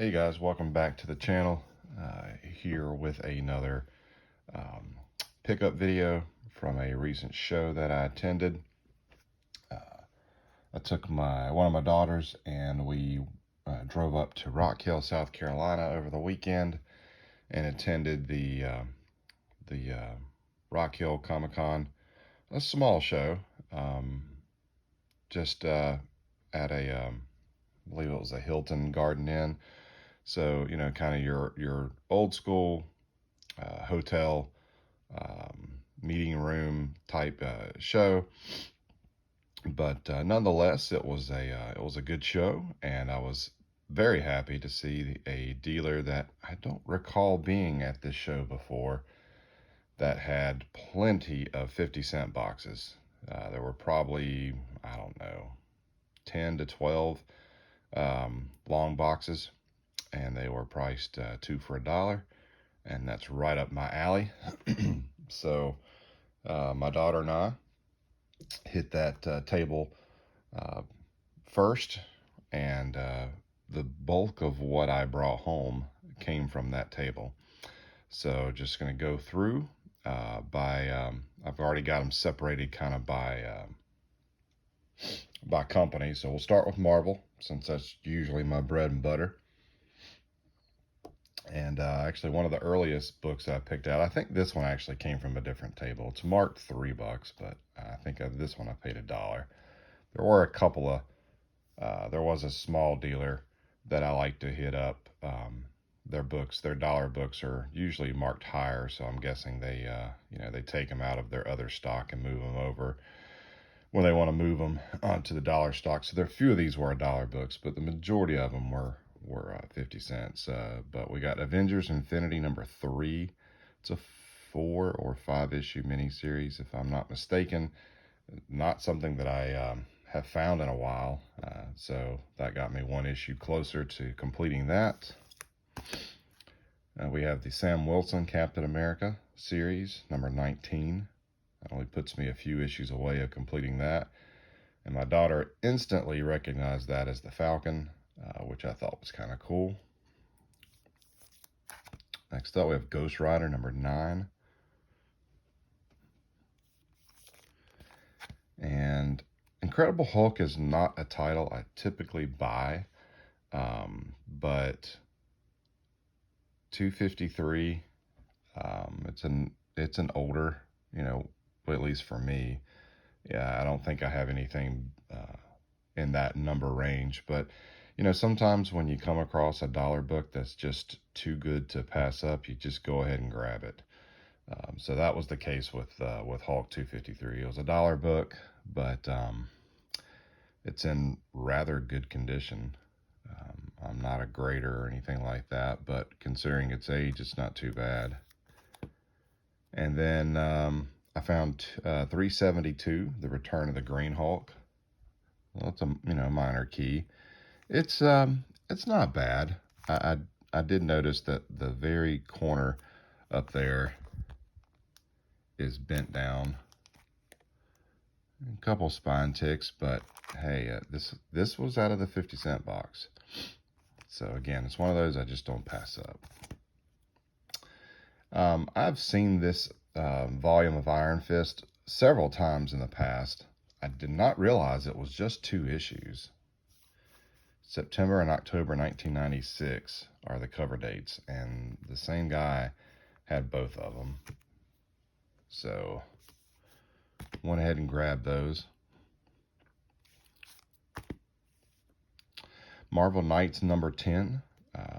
Hey guys, welcome back to the channel. Here with another pickup video from a recent show that I attended. I took one of my daughters and we drove up to Rock Hill, South Carolina over the weekend and attended the Rock Hill Comicon, a small show, just at a I believe it was a Hilton Garden Inn. So, you know, kind of your old school hotel meeting room type show. But nonetheless, it was a good show, and I was very happy to see a dealer that I don't recall being at this show before that had plenty of 50-cent boxes. There were probably, I don't know, 10 to 12 long boxes, and they were priced 2 for $1, and that's right up my alley. So my daughter and I hit that table first, and the bulk of what I brought home came from that table. So just going to go through I've already got them separated kind of by company. So we'll start with Marvel, since that's usually my bread and butter. And actually, one of the earliest books I picked out, I think this one actually came from a different table. It's marked $3, but I think of this one I paid $1. There were a couple of, there was a small dealer that I like to hit up. Their dollar books are usually marked higher, so I'm guessing they, they take them out of their other stock and move them over when they want to move them onto the dollar stock. So there, a few of these were $1 books, but the majority of them were 50 cents. But we got Avengers Infinity #3. It's a 4 or 5 issue miniseries, if I'm not mistaken. Not something that I have found in a while. So that got me one issue closer to completing that. We have the Sam Wilson Captain America series, #19. That only puts me a few issues away of completing that. And my daughter instantly recognized that as the Falcon, which I thought was kind of cool. Next up, we have Ghost Rider #9. And Incredible Hulk is not a title I typically buy, but 253, it's an older, at least for me. Yeah, I don't think I have anything in that number range, but sometimes when you come across a dollar book that's just too good to pass up, you just go ahead and grab it. So that was the case with Hulk 253. It was a $1 book, but it's in rather good condition. I'm not a grader or anything like that, but considering its age, it's not too bad. And then I found 372, The Return of the Green Hulk. Well, it's a minor key. It's not bad. I did notice that the very corner up there is bent down. A couple spine ticks, but hey, this was out of the 50-cent box. So again, it's one of those I just don't pass up. I've seen this volume of Iron Fist several times in the past. I did not realize it was just 2 issues. September and October 1996 are the cover dates, and the same guy had both of them. So went ahead and grabbed those. Marvel Knights #10.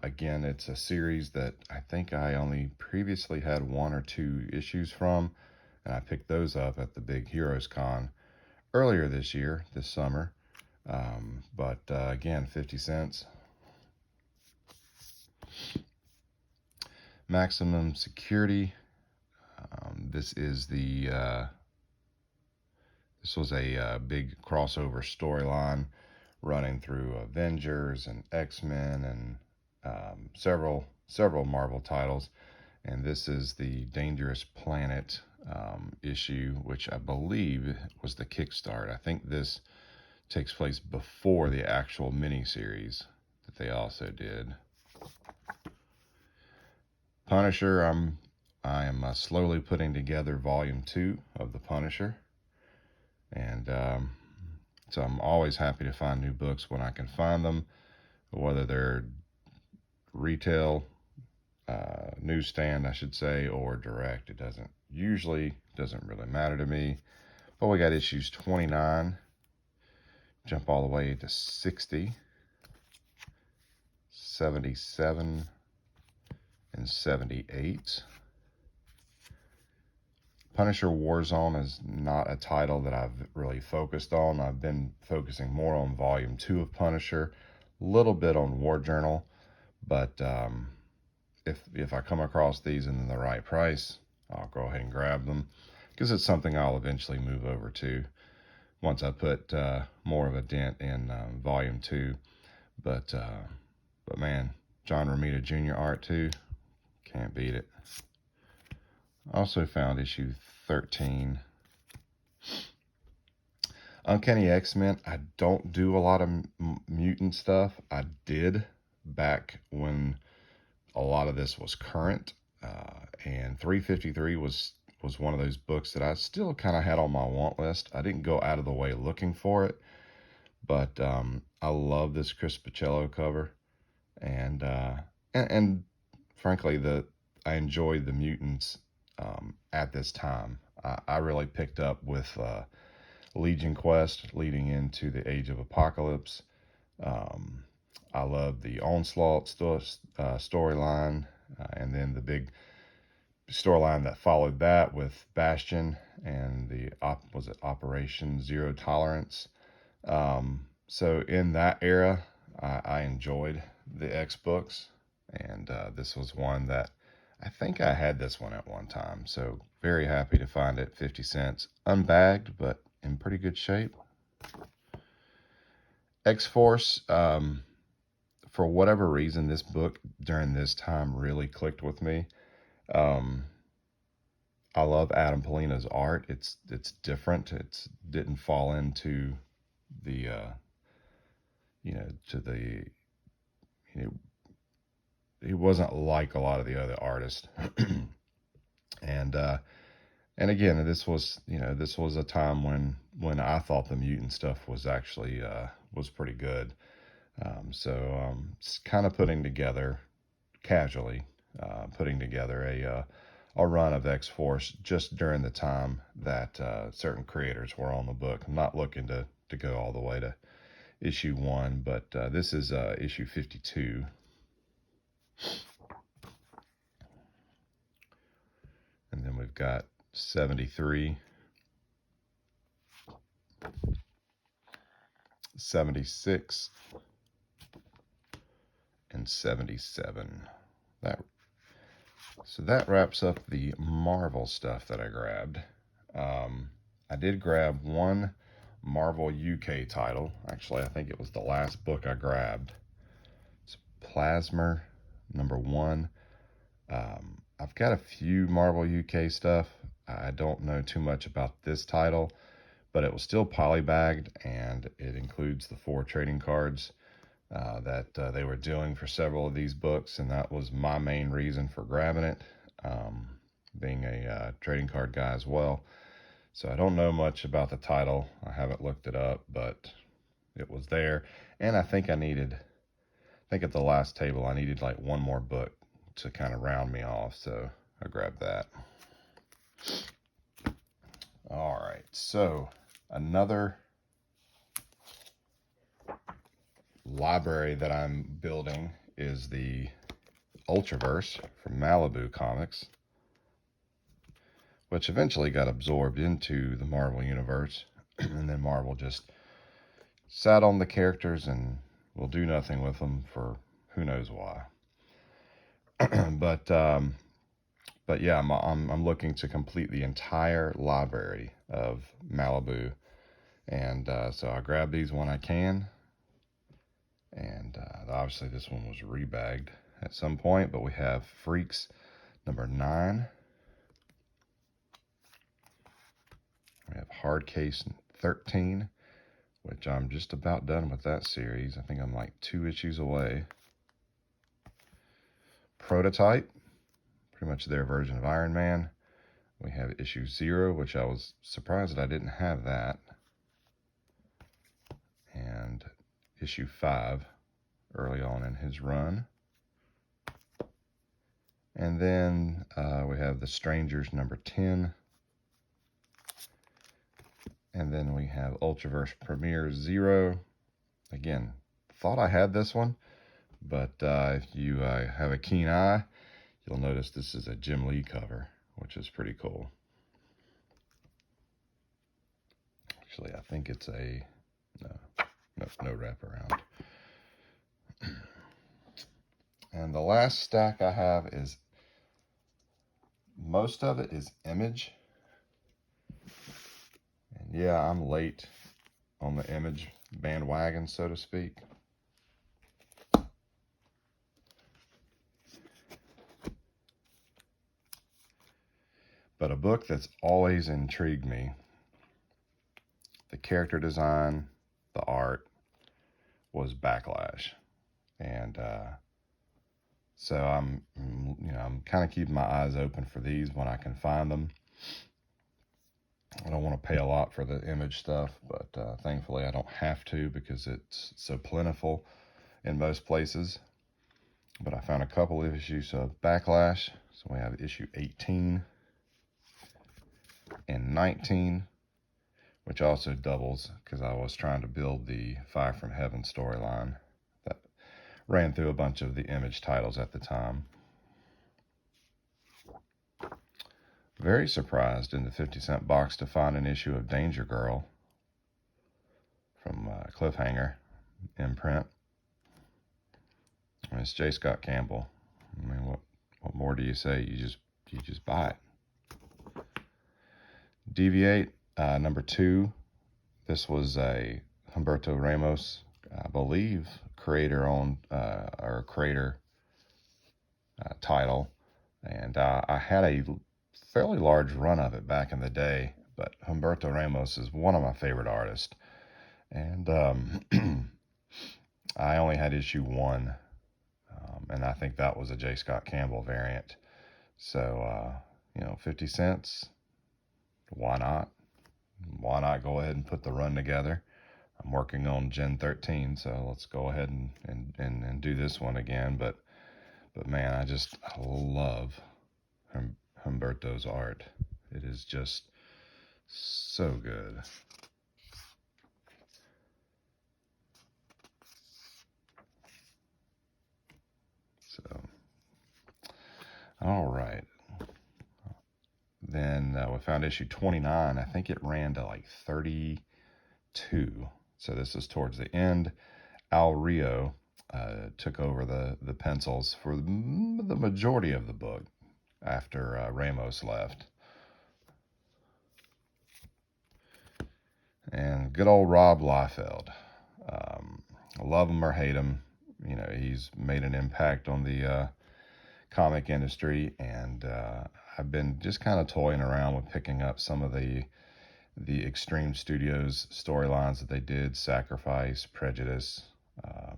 Again, it's a series that I think I only previously had 1 or 2 issues from, and I picked those up at the big Heroes Con earlier this summer. But again, 50 cents. Maximum Security. This was a big crossover storyline running through Avengers and X-Men and several Marvel titles. And this is the Dangerous Planet issue, which I believe was the kickstart. I think this takes place before the actual miniseries that they also did. Punisher, I am slowly putting together volume 2 of the Punisher, and so I'm always happy to find new books when I can find them, whether they're retail, newsstand, I should say, or direct. It doesn't really matter to me. But we got issues 29, jump all the way to 60, 77, and 78. Punisher Warzone is not a title that I've really focused on. I've been focusing more on volume 2 of Punisher, a little bit on War Journal, but if I come across these in the right price, I'll go ahead and grab them, because it's something I'll eventually move over to once I put more of a dent in volume 2. But man, John Romita Jr. art too, can't beat it. Also found issue 13. Uncanny X-Men. I don't do a lot of mutant stuff. I did back when a lot of this was current, and 353 was one of those books that I still kind of had on my want list. I didn't go out of the way looking for it, but I love this Chris Pacello cover, and frankly, I enjoyed the mutants at this time. I really picked up with Legion Quest leading into the Age of Apocalypse. I love the Onslaught storyline, and then the big storyline that followed that with Bastion and the Operation Zero Tolerance. So in that era, I enjoyed the X books, and this was one that I think I had this one at one time. So very happy to find it, 50 cents, unbagged, but in pretty good shape. X-Force, for whatever reason, this book during this time really clicked with me. I love Adam Polina's art. It's different. It didn't fall into the he wasn't like a lot of the other artists. And again, this was a time when I thought the mutant stuff was actually was pretty good. So it's kind of putting together casually, putting together a run of X-Force just during the time that certain creators were on the book. I'm not looking to go all the way to issue 1, but this is issue 52. And then we've got 73, 76, and 77. So that wraps up the Marvel stuff that I grabbed. I did grab one Marvel UK title. Actually, I think it was the last book I grabbed. It's Plasma #1. I've got a few Marvel UK stuff. I don't know too much about this title, but it was still polybagged, and it includes the 4 trading cards that they were doing for several of these books, and that was my main reason for grabbing it, being a trading card guy as well. So I don't know much about the title. I haven't looked it up, but it was there, and I think at the last table I needed like one more book to kind of round me off, so I grabbed that. All right, so another library that I'm building is the Ultraverse from Malibu Comics, which eventually got absorbed into the Marvel Universe, and then Marvel just sat on the characters and will do nothing with them for who knows why. But yeah, I'm looking to complete the entire library of Malibu, and so I grab these when I can. And obviously this one was rebagged at some point, but we have Freaks #9. We have Hard Case 13, which I'm just about done with that series. I think I'm like 2 issues away. Prototype, pretty much their version of Iron Man. We have issue 0, which I was surprised that I didn't have that. And issue 5, early on in his run. And then we have The Strangers number 10. And then we have Ultraverse Premiere 0. Again, thought I had this one, but if you have a keen eye, you'll notice this is a Jim Lee cover, which is pretty cool. Actually, I think it's a no wraparound. And the last stack I have is, most of it is Image. And yeah, I'm late on the Image bandwagon, so to speak. But a book that's always intrigued me, the character design, the art, was Backlash. And so I'm kind of keeping my eyes open for these when I can find them. I don't want to pay a lot for the Image stuff, but thankfully I don't have to because it's so plentiful in most places. But I found a couple of issues of Backlash. So we have issue 18 and 19, which also doubles because I was trying to build the Fire from Heaven storyline that ran through a bunch of the Image titles at the time. Very surprised in the 50-cent box to find an issue of Danger Girl from Cliffhanger imprint. And it's J. Scott Campbell. I mean, what more do you say? You just buy it. Deviate number 2. This was a Humberto Ramos, I believe, creator-owned or creator title, and I had a fairly large run of it back in the day. But Humberto Ramos is one of my favorite artists, and I only had issue 1, and I think that was a J. Scott Campbell variant. So 50 cents. Why not? Why not go ahead and put the run together? I'm working on Gen 13, so let's go ahead and do this one again. But man, I love Humberto's art. It is just so good. So, all right. Then we found issue 29. I think it ran to like 32. So this is towards the end. Al Rio took over the pencils for the majority of the book after Ramos left. And good old Rob Liefeld. Love him or hate him, he's made an impact on the comic industry, and I've been just kind of toying around with picking up some of the Extreme Studios storylines that they did, Sacrifice, Prejudice. I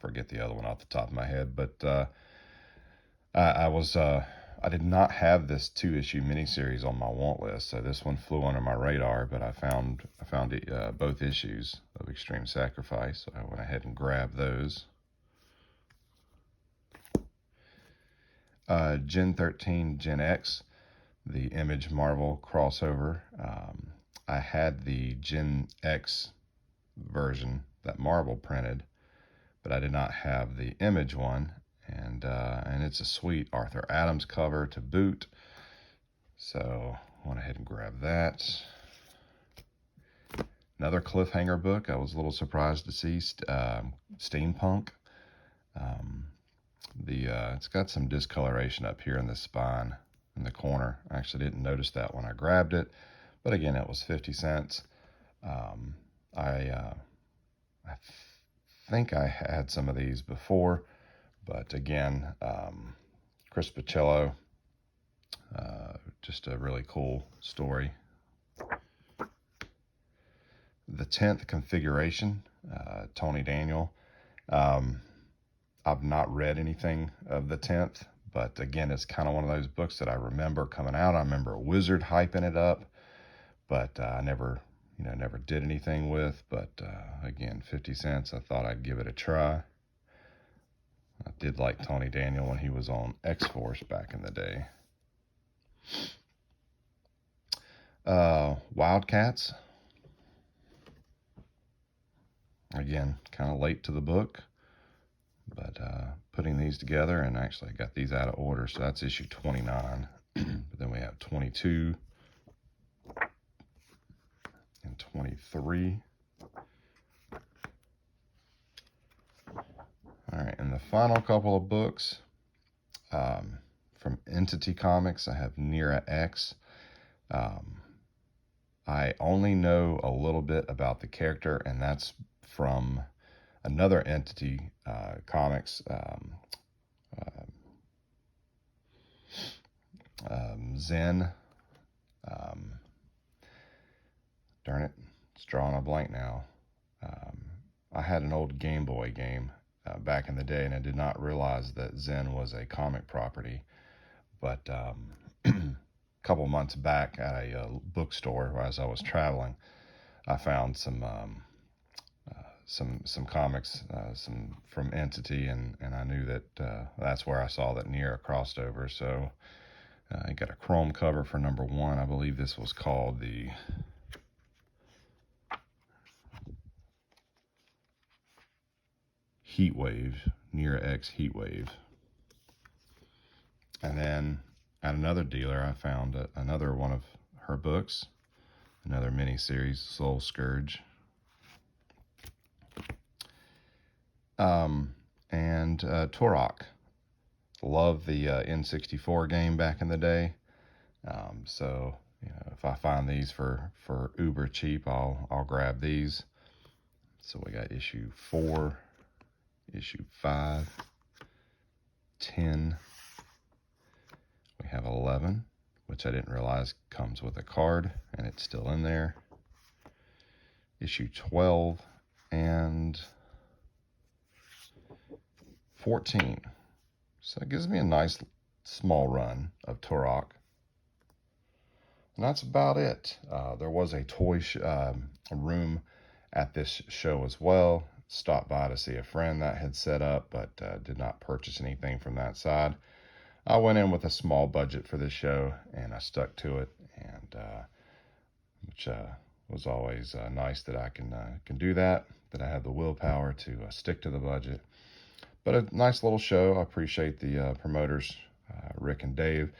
forget the other one off the top of my head, but I did not have this 2-issue miniseries on my want list, so this one flew under my radar. But I found both issues of Extreme Sacrifice, so I went ahead and grabbed those. Gen 13, Gen X, the Image Marvel crossover. I had the Gen X version that Marvel printed, but I did not have the Image one, and it's a sweet Arthur Adams cover to boot. So I went ahead and grabbed that. Another Cliffhanger book. I was a little surprised to see Steampunk. It's got some discoloration up here in the spine in the corner. I actually didn't notice that when I grabbed it, but again, it was 50 cents. I think I had some of these before, but again, Chris Pacello, just a really cool story. The 10th Configuration, Tony Daniel. I've not read anything of the 10th, but again, it's kind of one of those books that I remember coming out. I remember a Wizard hyping it up, but I never, never did anything with. But again, 50 cents, I thought I'd give it a try. I did like Tony Daniel when he was on X-Force back in the day. Wildcats. Again, kind of late to the book, but putting these together, and actually I got these out of order, so that's issue 29. But then we have 22 and 23. All right, and the final couple of books from Entity Comics, I have Nira X. I only know a little bit about the character, and that's from another Entity Comics, Zen. Darn it, it's drawing a blank now. I had an old Game Boy game back in the day, and I did not realize that Zen was a comic property. But a couple months back at a bookstore, as I was traveling, I found some comics, some from Entity, and I knew that that's where I saw that Nira crossed over. So I got a chrome cover for number 1. I believe this was called the Heat Wave, Nira X Heat Wave. And then at another dealer, I found another one of her books, another mini-series, Soul Scourge. And Turok. Love the N64 game back in the day. So if I find these for uber cheap, I'll grab these. So we got issue 4, issue 5, 10. We have 11, which I didn't realize comes with a card, and it's still in there. Issue 12 and 14. So it gives me a nice small run of Turok. And that's about it. There was a toy room at this show as well. Stopped by to see a friend that had set up, but did not purchase anything from that side. I went in with a small budget for this show, and I stuck to it, and which was always nice that I can do that I have the willpower to stick to the budget. But a nice little show. I appreciate the promoters, Rick and Dave,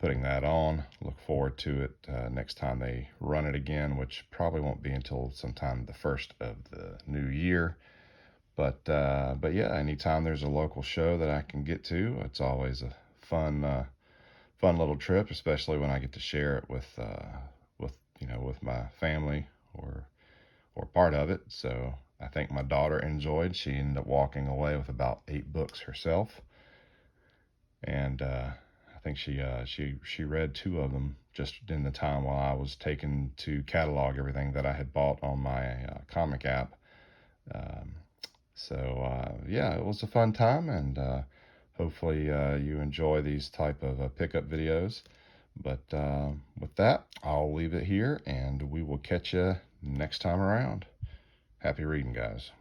putting that on. Look forward to it next time they run it again, which probably won't be until sometime the 1st of the new year. But yeah, anytime there's a local show that I can get to, it's always a fun little trip, especially when I get to share it with my family or part of it. So I think my daughter enjoyed. She ended up walking away with about 8 books herself, and I think she read 2 of them just in the time while I was taking to catalog everything that I had bought on my comic app. Yeah, it was a fun time, and hopefully you enjoy these type of pickup videos. But with that, I'll leave it here, and we will catch you next time around. Happy reading, guys.